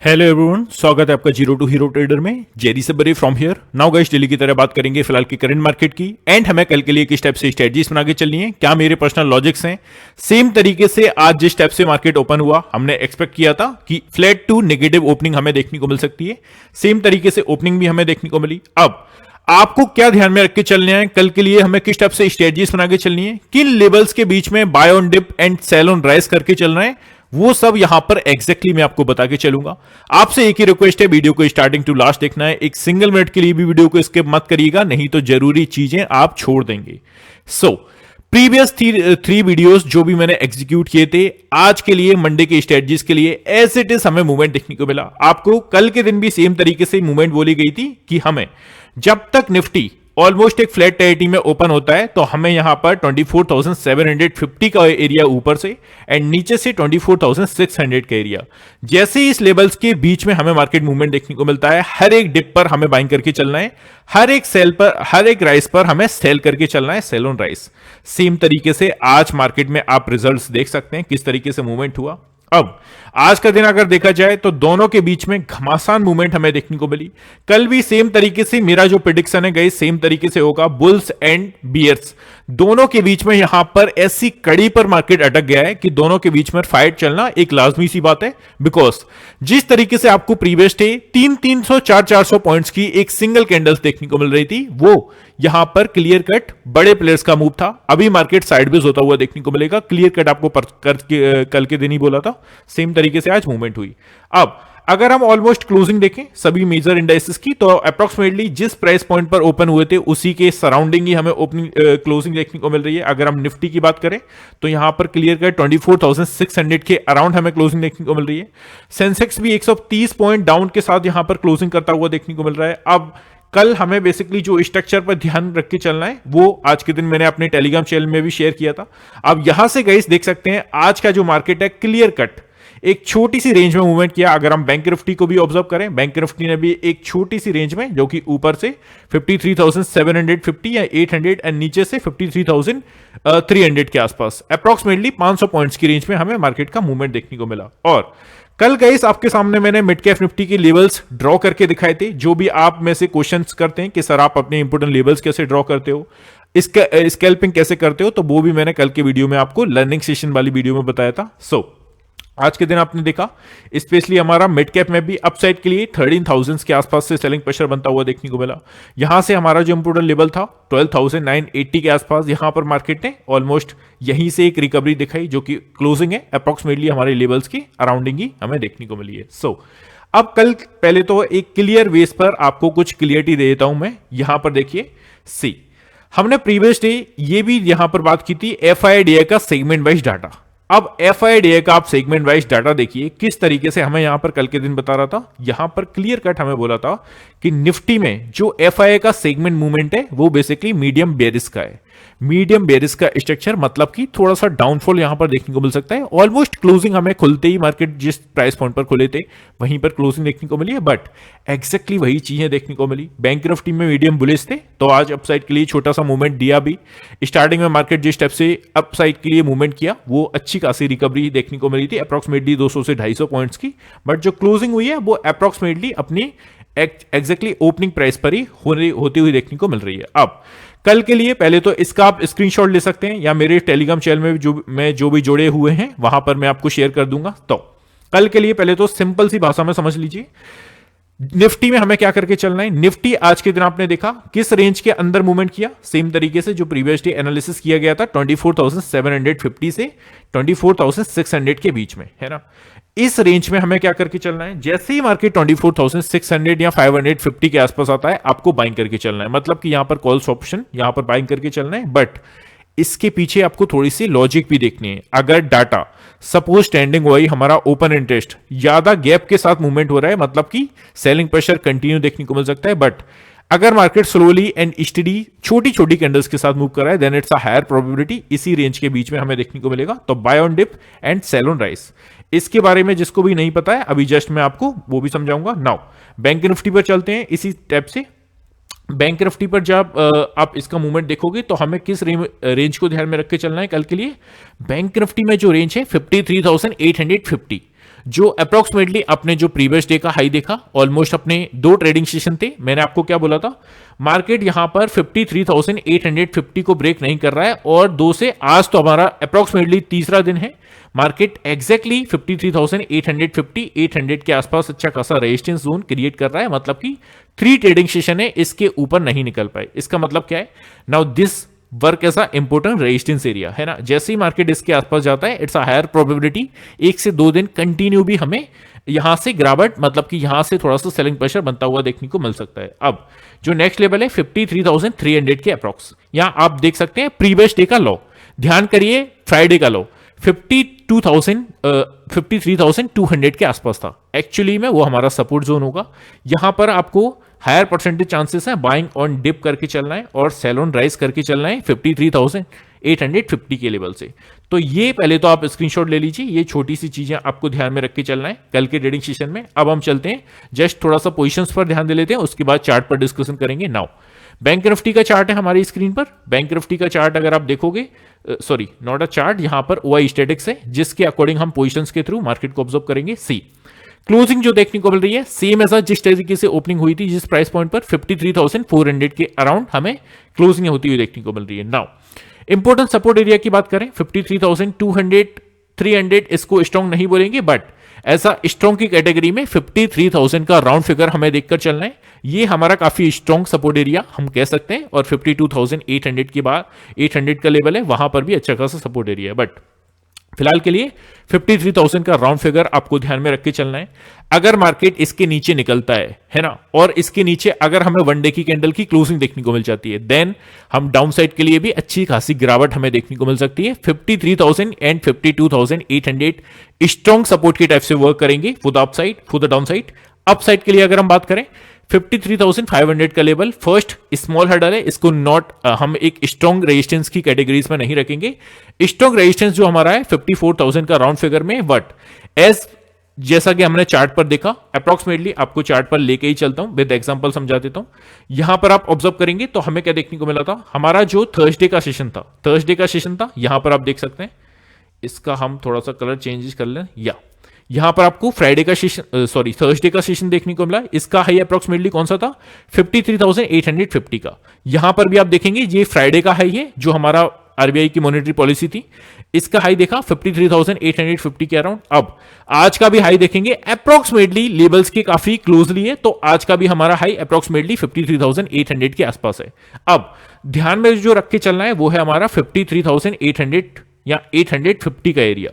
Hello everyone, स्वागत है आपका जीरो टू हीरो ट्रेडर में। जेरी से बरी from here. Now guys, daily की तरह बात करेंगे फिलहाल की करंट मार्केट की एंड हमें कल के लिए किस टाइप से स्ट्रेटजीज बना के चलनी है, क्या मेरे पर्सनल लॉजिक्स हैं। सेम तरीके से आज जिस टाइप से मार्केट ओपन हुआ, हमने एक्सपेक्ट किया था कि फ्लैट टू नेगेटिव ओपनिंग हमें देखने को मिल सकती है। सेम तरीके से ओपनिंग भी हमें देखने को मिली। अब आपको क्या ध्यान में रख के चलना है, कल के लिए हमें किस टाइप से स्ट्रेटजीज बना के चलनी है, किन लेवल्स के बीच में buy on dip and sell on rise करके चलना है, वो सब यहां पर एग्जैक्टली मैं आपको बता के चलूंगा। आपसे एक ही रिक्वेस्ट है, वीडियो को स्टार्टिंग टू लास्ट देखना है। एक सिंगल मिनट के लिए भी वीडियो को स्किप मत करिएगा, नहीं तो जरूरी चीजें आप छोड़ देंगे। सो प्रीवियस थ्री वीडियोस जो भी मैंने एग्जीक्यूट किए थे, आज के लिए मंडे के स्ट्रेटजीज के लिए एज इट इज हमें मूवमेंट देखने को मिला। आपको कल के दिन भी सेम तरीके से मूवमेंट बोली गई थी कि हमें जब तक निफ्टी ऑलमोस्ट एक फ्लैट टेरिटरी में ओपन होता है तो हमें यहां पर 24,750 का एरिया ऊपर से एंड नीचे से 24,600 का एरिया, जैसे ही इस लेवल्स के बीच में हमें मार्केट मूवमेंट देखने को मिलता है, हर एक डिप पर हमें बाइंग करके चलना है, हर एक सेल पर, हर एक राइस पर हमें सेल करके चलना है, सेल ऑन राइस। सेम तरीके से आज मार्केट में आप रिजल्ट्स देख सकते हैं किस तरीके से मूवमेंट हुआ। अब आज का दिन अगर देखा जाए तो दोनों के बीच में घमासान मूवमेंट हमें देखने को मिली। कल भी सेम तरीके से मेरा जो प्रेडिक्शन है गई सेम तरीके से होगा। बुल्स एंड बियर्स दोनों के बीच में यहां पर ऐसी कड़ी पर मार्केट अटक गया है कि दोनों के बीच में फाइट चलना एक लाजमी सी बात है। बिकॉज जिस तरीके से आपको प्रीवियस डे 300 400 पॉइंट्स की एक सिंगल कैंडल्स देखने को मिल रही थी, वो यहां पर क्लियर कट बड़े प्लेयर्स का मूव था। अभी मार्केट साइडवेज होता हुआ देखने को मिलेगा। क्लियर कट आपको कल के दिन ही बोला था, सेम तरीके से आज मूवमेंट हुई। अब अगर हम ऑलमोस्ट क्लोजिंग देखें सभी मेजर इंडाइसेस की, तो अप्रोक्सीमेटली जिस प्राइस पॉइंट पर ओपन हुए थे उसी के सराउंडिंग ही हमें ओपनिंग क्लोजिंग देखने को मिल रही है। अगर हम निफ्टी की बात करें तो यहां पर क्लियर कट 24,600 के अराउंड हमें क्लोजिंग देखने को मिल रही है। सेंसेक्स भी 130 पॉइंट डाउन के साथ यहां पर क्लोजिंग करता हुआ देखने को मिल रहा है। अब कल हमें बेसिकली जो स्ट्रक्चर पर ध्यान रख के चलना है वो आज के दिन मैंने अपने टेलीग्राम चैनल में भी शेयर किया था। अब यहां से गाइस देख सकते हैं आज का जो मार्केट है क्लियर कट एक छोटी सी रेंज में मूवमेंट किया। अगर हम बैंक निफ्टी को भी ऑब्जर्व करें, बैंक निफ्टी ने भी एक छोटी सी रेंज में, जो कि ऊपर से 53,750 या 800 एंड नीचे से 53,300 के आसपास अप्रोक्सीमेटली 500 पॉइंट्स की रेंज में हमें मार्केट का मूवमेंट देखने को मिला। और कल गाइस आपके सामने मैंने मिड कैप निफ्टी के लेवल्स ड्रॉ करके दिखाए थे। जो भी आप में से क्वेश्चंस करते हैं कि सर आप अपने इंपोर्टेंट लेवल्स कैसे ड्रॉ करते हो, इसका स्कैल्पिंग कैसे करते हो, तो वो भी मैंने कल के वीडियो में आपको लर्निंग सेशन वाली वीडियो में बताया था। आज के दिन आपने देखा स्पेशली हमारा मिड कैप में भी अपसाइड के लिए 13,000 के आसपास से सेलिंग प्रेशर बनता हुआ देखने को मिला। यहां से हमारा जो इंपोर्टेंट लेवल था 12,980 के आसपास, यहां पर मार्केट ने ऑलमोस्ट यहीं से एक रिकवरी दिखाई, जो कि क्लोजिंग है अप्रोक्सीमेटली हमारे लेवल्स की अराउंडिंग ही हमें देखने को मिली है। अब कल पहले तो एक क्लियर बेस पर आपको कुछ क्लियरिटी दे देता हूं मैं। यहां पर देखिए हमने प्रीवियस डे ये भी यहां पर बात की थी FIDA का सेगमेंट वाइज डाटा। अब FIDA का आप सेगमेंट वाइज डाटा देखिए किस तरीके से हमें यहां पर कल के दिन बता रहा था। यहां पर क्लियर कट हमें बोला था कि निफ्टी में जो FIA का सेगमेंट मूवमेंट है वो बेसिकली मीडियम बेरिस का है। मीडियम बेरिस का स्ट्रक्चर मतलब कि थोड़ा सा डाउनफॉल यहां पर देखने को मिल सकता है। ऑलमोस्ट क्लोजिंग हमें खुलते ही मार्केट जिस प्राइस पॉइंट पर खुले थे वहीं पर क्लोजिंग देखने को मिली है, बट एग्जैक्टली वही चीजें देखने को मिली। बैंक निफ्टी में मीडियम बुलिश थे तो आज अपसाइड के लिए छोटा सा मूवमेंट दिया भी। स्टार्टिंग में मार्केट जिस स्टेप से अपसाइड के लिए मूवमेंट किया वो अच्छी खासी रिकवरी देखने को मिली थी अप्रोक्सीमेटली 200 से 250 पॉइंट्स की, बट जो क्लोजिंग हुई है वो अप्रोक्सीमेटली अपनी एग्जैक्टली ओपनिंग प्राइस पर ही होती हुई देखने को मिल रही है। अब कल के लिए पहले तो इसका आप स्क्रीनशॉट ले सकते हैं या मेरे टेलीग्राम चैनल में जो भी जुड़े हुए हैं वहां पर मैं आपको शेयर कर दूंगा। तो कल के लिए पहले तो सिंपल सी भाषा में समझ लीजिए निफ्टी में हमें क्या करके चलना है। निफ्टी आज के दिन आपने देखा किस रेंज के अंदर मूवमेंट किया, सेम तरीके से जो प्रीवियस डे एनालिसिस किया गया था 24,750 से 24,600 के बीच में, है ना। इस रेंज में हमें क्या करके चलना है, जैसे ही मार्केट 24,600 या 550 के आसपास आता है आपको बाइंग करके चलना है। मतलब कि यहां पर कॉल्स ऑप्शन यहां पर बाइंग करके चलना है, बट इसके पीछे आपको थोड़ी सी लॉजिक भी देखनी है। अगर डाटा सपोज स्टैंडिंग वही हमारा ओपन इंटरेस्ट ज्यादा गैप के साथ मूवमेंट हो रहा है, मतलब कि सेलिंग प्रेशर कंटिन्यू देखने को मिल सकता है। बट अगर मार्केट स्लोली एंड स्टडी छोटी छोटी कैंडल्स के साथ मूव कर रहा है then it's a higher probability इसी रेंज के बीच में हमें देखने को मिलेगा। तो buy on dip and sell on rise, इसके बारे में जिसको भी नहीं पता है अभी जस्ट मैं आपको वो भी समझाऊंगा। नाउ बैंक निफ्टी पर चलते हैं। इसी टाइप से बैंक निफ्टी पर जब आप इसका मूवमेंट देखोगे तो हमें किस रेंज को ध्यान में रख के चलना है कल के लिए। बैंक निफ्टी में जो रेंज है 53,850, जो अप्रोक्सीमेटली अपने जो प्रीवियस डे का हाई देखा, ऑलमोस्ट अपने 2 ट्रेडिंग सेशन थे, मैंने आपको क्या बोला था, मार्केट यहां पर 53,850 को ब्रेक नहीं कर रहा है और 2 से आज तो हमारा अप्रोक्सीमेटली तीसरा दिन है, मार्केट एग्जैक्टली 53,850 800 के आसपास अच्छा खासा रेजिस्टेंस जोन क्रिएट कर रहा है, मतलब कि 3 ट्रेडिंग सेशन है इसके ऊपर नहीं निकल पाए। इसका मतलब क्या है, नाउ दिस वर्क ऐसा इंपोर्टेंट रेजिस्टेंस एरिया है ना, जैसे ही मार्केट इसके आसपास जाता है इट्स अ हायर प्रोबेबिलिटी 1 से 2 दिन कंटिन्यू भी हमें यहां से गिरावट, मतलब कि यहां से थोड़ा सा सेलिंग प्रेशर बनता हुआ देखने को मिल सकता है। अब जो नेक्स्ट लेवल है 53,300 के अप्रॉक्स, यहां आप देख सकते हैं प्रीवियस डे का लो, ध्यान करिए फ्राइडे का लो 53,200 के आसपास था, एक्चुअली में वो हमारा सपोर्ट जोन होगा। यहां पर आपको हायर परसेंटेज चांसेस है बाइंग ऑन डिप करके चलना है और सेल ऑन राइज करके चलना है 53,850 के लेवल से। तो ये पहले तो आप स्क्रीनशॉट ले लीजिए, ये छोटी सी चीजें आपको ध्यान में रख के चलना है कल के ट्रेडिंग सेशन में। अब हम चलते हैं, जस्ट थोड़ा सा पोजीशंस पर ध्यान दे लेते हैं, उसके बाद चार्ट पर डिस्कशन करेंगे। नाउ बैंक निफ्टी का चार्ट है हमारी स्क्रीन पर। बैंक निफ्टी का चार्ट अगर आप देखोगे, सॉरी नॉट अ चार्ट, यहां पर ओआई स्टैटिक्स है जिसके अकॉर्डिंग हम पोजीशंस के थ्रू मार्केट को ऑब्जर्व करेंगे। सी क्लोजिंग जो देखने को मिल रही है सेम ऐसा जिस तरीके से ओपनिंग हुई थी, जिस प्राइस पॉइंट पर 53,400 के अराउंड हमें क्लोजिंग होती हुई देखने को मिल रही है। नाउ इंपॉर्टेंट सपोर्ट एरिया की बात करें 53,200 300 इसको स्ट्रॉन्ग नहीं बोलेंगे, बट ऐसा स्ट्रॉन्ग की कैटेगरी में 53,000 का राउंड फिगर हमें देखकर चलना है। ये हमारा काफी स्ट्रॉन्ग सपोर्ट एरिया हम कह सकते हैं, और 52,800 के बाद 800 का लेवल है, वहां पर भी अच्छा खासा सपोर्ट एरिया है। बट फिलहाल के लिए 53,000 का राउंड फिगर आपको ध्यान में रख के चलना है। अगर मार्केट इसके नीचे निकलता है ना, और इसके नीचे अगर हमें वन डे की कैंडल की क्लोजिंग देखने को मिल जाती है, देन हम डाउन साइड के लिए भी अच्छी खासी गिरावट हमें देखने को मिल सकती है। 53,000 एंड 52,800 स्ट्रॉन्ग सपोर्ट के टाइप से वर्क करेंगे for the upside, for the down side. Up side के लिए अगर हम बात करें 53,500 का लेवल फर्स्ट स्मॉल हर्डल है, इसको नॉट हम एक स्ट्रॉन्ग रेजिस्टेंस की कैटेगरीज में नहीं रखेंगे। स्ट्रॉन्ग रेजिस्टेंस जो हमारा है 54,000 का राउंड फिगर में, बट एज जैसा कि हमने चार्ट पर देखा, अप्रॉक्सीमेटली आपको चार्ट पर लेके ही चलता हूं, विद एग्जांपल समझा देता हूं। यहां पर आप ऑब्जर्व करेंगे तो हमें क्या देखने को मिला था, हमारा जो थर्सडे का सेशन था, यहां पर आप देख सकते हैं, इसका हम थोड़ा सा कलर चेंजेस कर लें, या यहां पर आपको फ्राइडे का सेशन, सॉरी थर्सडे का सेशन देखने को मिला। इसका हाई अप्रोक्सीमेटली कौन सा था, 53,850 का। यहां पर भी आप देखेंगे ये फ्राइडे का हाई है, जो हमारा आरबीआई की मॉनेटरी पॉलिसी थी, इसका हाई देखा 53,850 के अराउंड। अब आज का भी हाई देखेंगे, अप्रोक्सीमेटली लेवल्स के काफी क्लोजली है, तो आज का भी हमारा हाई अप्रोक्सीमेटली 53,800 के आसपास है। अब ध्यान में जो रख के चलना है वो है हमारा 53,800 या 850 का एरिया।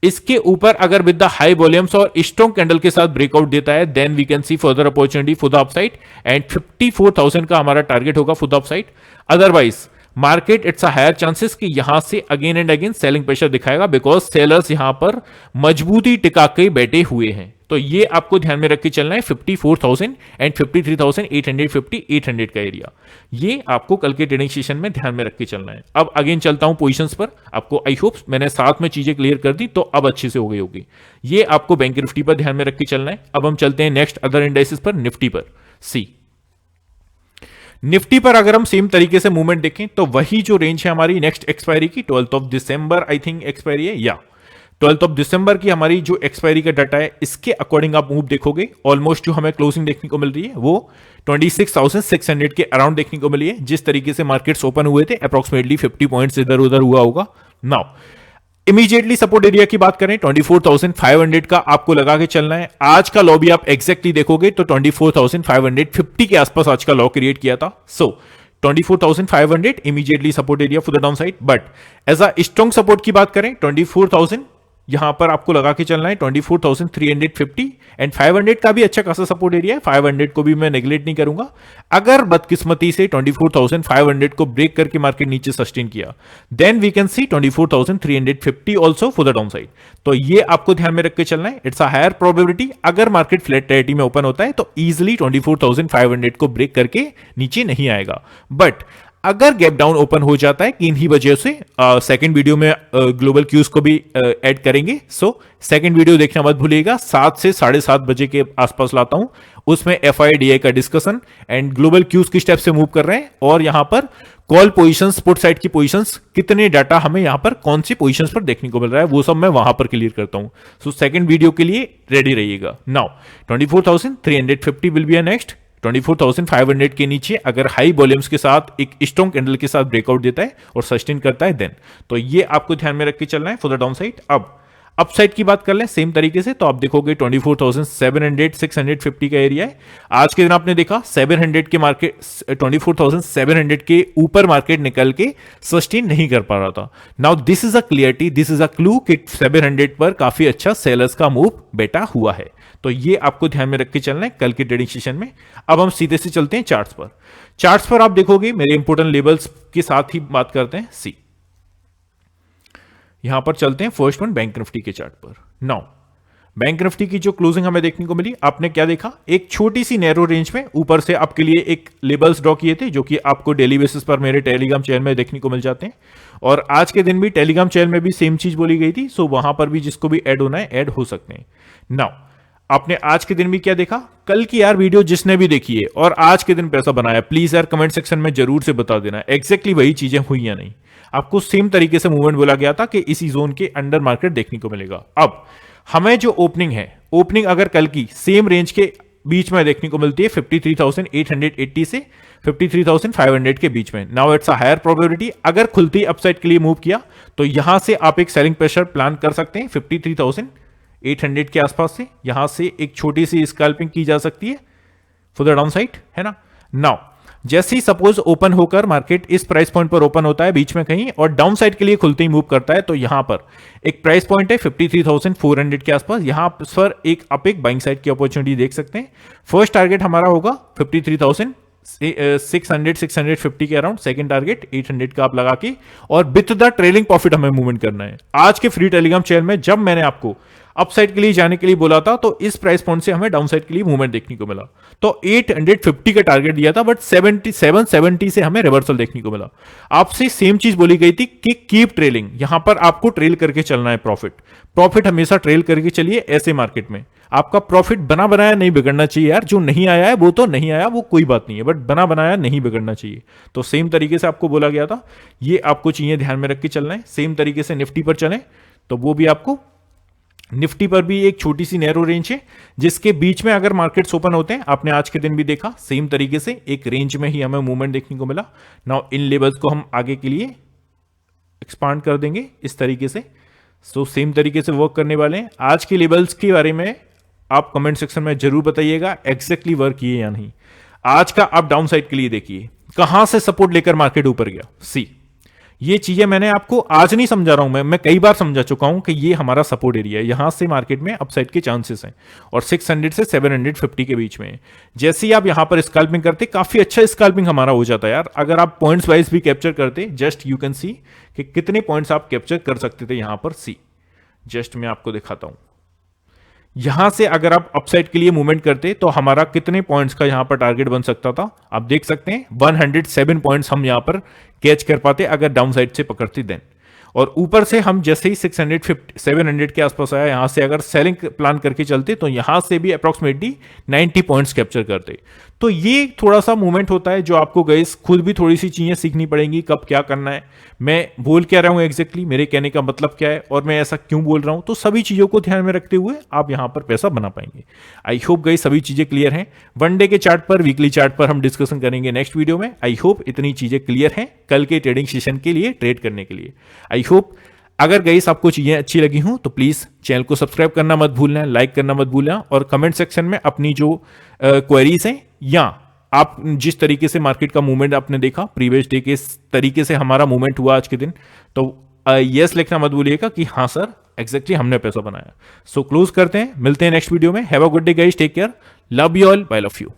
इसके ऊपर अगर विद द हाई वॉल्यूम्स और स्ट्रॉन्ग कैंडल के साथ ब्रेकआउट देता है, then we can see further opportunity for the upside, and 54,000 का हमारा टारगेट होगा for the upside. Otherwise market it's a higher chances कि यहां से again and again selling pressure दिखाएगा, बिकॉज सेलर्स यहां पर मजबूती टिका के बैठे हुए हैं। तो ये आपको ध्यान में रख के चलना है 54,000 एंड 53,850 800 का एरिया, ये आपको कल के ट्रेडिंग सेशन में ध्यान में रख के चलना है। अब अगेन चलता हूं पोजीशंस पर, आपको आई होप मैंने साथ में चीजें क्लियर कर दी, तो अब अच्छे से हो गई होगी। ये आपको बैंक निफ्टी पर ध्यान में रख के चलना है। अब हम चलते हैं नेक्स्ट अदर इंडाइसेस पर, निफ्टी पर। सी निफ्टी पर अगर हम सेम तरीके से मूवमेंट देखें तो वही जो रेंज है हमारी नेक्स्ट एक्सपायरी की 12th of December I think expiry है, या 12th ऑफ दिसंबर की हमारी जो एक्सपायरी का डाटा है, इसके अकॉर्डिंग आप मूव देखोगे, ऑलमोस्ट जो हमें क्लोजिंग देखने को मिल रही है वो 26,600 के अराउंड देखने को मिली है। जिस तरीके से मार्केट्स ओपन हुए थे अप्रोक्सीमेटली 50 पॉइंट्स इधर उधर हुआ होगा। नाउ इमीडिएटली सपोर्ट एरिया की बात करें 24,500 का आपको लगा के चलना है। आज का लॉ भी आप एग्जैक्टली देखोगे तो 24,550 के आसपास आज का लॉ क्रिएट किया था। So 24,500 immediately support area for the downside, but as a strong support की बात करें 24,000 यहां पर आपको लगा के चलना है 24,350 एंड 500 का भी अच्छा खासा सपोर्ट एरिया है। 500 को भी मैं नेगलेक्ट नहीं करूंगा। अगर बदकिस्मती से 24,500 को ब्रेक करके मार्केट नीचे सस्टेन किया, then we can see 24,350 also for the downside. तो ये आपको ध्यान में रख के चलना है। इट्स अ हायर प्रोबेबिलिटी, अगर मार्केट फ्लैट टेरिटरी में ओपन होता है तो इजिली 24,500 को ब्रेक करके नीचे नहीं आएगा। बट अगर गैप डाउन ओपन हो जाता है किन्हीं वजह से, सेकंड वीडियो में ग्लोबल क्यूज को भी ऐड करेंगे, सो सेकंड वीडियो देखना मत भूलिएगा, 7 से 7:30 बजे के आसपास लाता हूं, उसमें FIDI का डिस्कशन एंड ग्लोबल क्यूज किस टाइप से मूव कर रहे हैं, और यहां पर कॉल पोजीशंस, पुट साइड की पोजीशंस, कितने डाटा हमें यहां पर कौन सी पोजीशंस पर देखने को मिल रहा है, वो सब मैं वहां पर क्लियर करता हूं। सो सेकंड वीडियो के लिए रेडी रहिएगा। Now 24,350 will be a next. 24,500 के नीचे अगर हाई वॉल्यूम्स के साथ एक स्ट्रॉन्ग कैंडल के साथ ब्रेकआउट देता है और सस्टेन करता है देन, तो ये आपको ध्यान में रख के चलना है फॉर द डाउन साइड। अब अपसाइड की बात कर लें सेम तरीके से, तो आप देखोगे 24,700 650 का एरिया है। आज के दिन आपने देखा 700 के मार्केट, 24,700 के ऊपर मार्केट निकल के सस्टेन नहीं कर पा रहा था। Now this is a clarity, this is a clue कि 700 पर काफी अच्छा सेलर्स का मूव बेटा हुआ है, तो ये आपको ध्यान में रख के चलना है कल के ट्रेडिंग सेशन में। अब हम सीधे से चलते हैं चार्ट्स पर। चार्ट्स पर आप देखोगे मेरे इंपोर्टेंट लेवल्स के साथ ही बात करते हैं। सी यहां पर चलते हैं फर्स्ट वन बैंक निफ्टी के चार्ट पर। नाउ बैंक निफ्टी की जो क्लोजिंग हमें देखने को मिली, आपने क्या देखा, एक छोटी सी नैरो रेंज में ऊपर से आपके लिए एक लेबल्स ड्रॉ किए थे, जो कि आपको डेली बेसिस पर मेरे टेलीग्राम चैनल में देखने को मिल जाते हैं, और आज के दिन भी टेलीग्राम चैनल में भी सेम चीज बोली गई थी, सो वहां पर भी जिसको भी ऐड होना है ऐड हो सकते हैं। नाउ आपने आज के दिन भी क्या देखा, कल की यार वीडियो जिसने भी देखी है और आज के दिन पैसा बनाया, प्लीज यार कमेंट सेक्शन में जरूर से बता देना एग्जैक्टली वही चीजें हुई या नहीं। आपको सेम तरीके से मूवमेंट बोला गया था कि इसी जोन के अंडर मार्केट देखने को मिलेगा। अब हमें जो ओपनिंग है, ओपनिंग अगर कल की सेम रेंज के बीच में देखने को मिलती है 53,880 से 53,500 के बीच में, now it's a higher probability, अगर खुलती अपसाइड के लिए मूव किया तो यहां से आप एक सेलिंग प्रेशर प्लान कर सकते हैं 53,800 के आसपास से, यहां से एक छोटी सी स्कैल्पिंग की जा सकती है फॉर द डाउन साइड, है ना। नाउ जैसे ही सपोज ओपन होकर मार्केट इस प्राइस पॉइंट पर ओपन होता है बीच में कहीं और डाउन साइड के लिए खुलते ही मूव करता है, तो यहां पर एक प्राइस पॉइंट है 53,400 के आसपास, यहां पर एक आप एक बाइंग साइड की अपॉर्चुनिटी देख सकते हैं। फर्स्ट टारगेट हमारा होगा 53,600 650 के अराउंड, सेकंड टारगेट 800 का आप लगा के, और विथ द ट्रेलिंग प्रॉफिट हमें मूवमेंट करना है। आज के फ्री टेलीग्राम चैनल में जब मैंने आपको अपसाइड के लिए जाने के लिए बोला था, तो इस प्राइस पॉइंट से हमें डाउनसाइड के लिए मूवमेंट देखने को मिला, तो 850 का टारगेट दिया था, बट 770 से हमें रिवर्सल देखने को मिला। आपसे सेम चीज बोली गई थी कि कीप ट्रेलिंग, यहां पर आपको ट्रेल करके चलना है, प्रॉफिट हमेशा ट्रेल करके चलिए। ऐसे मार्केट में आपका प्रॉफिट बना बनाया नहीं बिगड़ना चाहिए यार, जो नहीं आया है वो तो नहीं आया, वो कोई बात नहीं है, बट बना बनाया नहीं बिगड़ना चाहिए। तो सेम तरीके से आपको बोला गया था, ये आपको चीजें ध्यान में रख के चलना है। सेम तरीके से निफ्टी पर चलें तो वो भी आपको, निफ्टी पर भी एक छोटी सी नैरो रेंज है जिसके बीच में अगर मार्केट्स ओपन होते हैं, आपने आज के दिन भी देखा सेम तरीके से एक रेंज में ही हमें मूवमेंट देखने को मिला। नाउ इन लेवल्स को हम आगे के लिए एक्सपांड कर देंगे इस तरीके से, सो सेम तरीके से वर्क करने वाले हैं। आज के लेवल्स के बारे में आप कमेंट सेक्शन में जरूर बताइएगा एग्जैक्टली वर्क किए या नहीं। आज का आप डाउन साइड के लिए देखिए कहां से सपोर्ट लेकर मार्केट ऊपर गया। सी ये चीजें मैंने आपको आज नहीं समझा रहा हूं, मैं कई बार समझा चुका हूं कि ये हमारा सपोर्ट एरिया है, यहां से मार्केट में अपसाइड के चांसेस हैं, और 600 से 750 के बीच में। जैसे ही आप यहां पर स्कैल्पिंग करते, काफी अच्छा स्कैल्पिंग हमारा हो जाता है यार। अगर आप पॉइंट्स वाइज भी कैप्चर करते, जस्ट यू कैन सी कि कितने पॉइंट्स आप कैप्चर कर सकते थे यहां पर। सी जस्ट मैं आपको दिखाता हूं, यहां से अगर आप अपसाइड के लिए मूवमेंट करते तो हमारा कितने पॉइंट्स का यहां पर टारगेट बन सकता था, आप देख सकते हैं 107 पॉइंट्स हम यहां पर कैच कर पाते अगर डाउन साइड से पकड़ते देन। और ऊपर से हम जैसे ही 700 के आसपास आया, यहां से अगर सेलिंग प्लान करके चलते तो यहां से भी अप्रोक्सीमेटली 90 पॉइंट्स कैप्चर करते। तो ये थोड़ा सा मूवमेंट होता है जो आपको गाइस खुद भी थोड़ी सी चीजें सीखनी पड़ेंगी, कब क्या करना है, मैं बोल क्या रहा हूं एग्जैक्टली, मेरे कहने का मतलब क्या है और मैं ऐसा क्यों बोल रहा हूं। तो सभी चीजों को ध्यान में रखते हुए आप यहां पर पैसा बना पाएंगे। आई होप गाइस सभी चीजें क्लियर हैं। वन डे के चार्ट पर, वीकली चार्ट पर हम डिस्कशन करेंगे नेक्स्ट वीडियो में। आई होप इतनी चीजें क्लियर हैं कल के ट्रेडिंग सेशन के लिए, ट्रेड करने के लिए। आई होप अगर गाइस आपको चीजें अच्छी लगी हों तो प्लीज चैनल को सब्सक्राइब करना मत भूलना, लाइक करना मत भूलना, और कमेंट सेक्शन में अपनी जो क्वेरीज हैं या आप जिस तरीके से मार्केट का मूवमेंट आपने देखा प्रीवियस डे के तरीके से हमारा मूवमेंट हुआ आज के दिन, तो यस लिखना मत भूलिएगा कि हाँ सर एग्जैक्टली हमने पैसा बनाया। सो क्लोज करते हैं, मिलते हैं नेक्स्ट वीडियो में। Have a good day guys, take care, love you all, bye love you.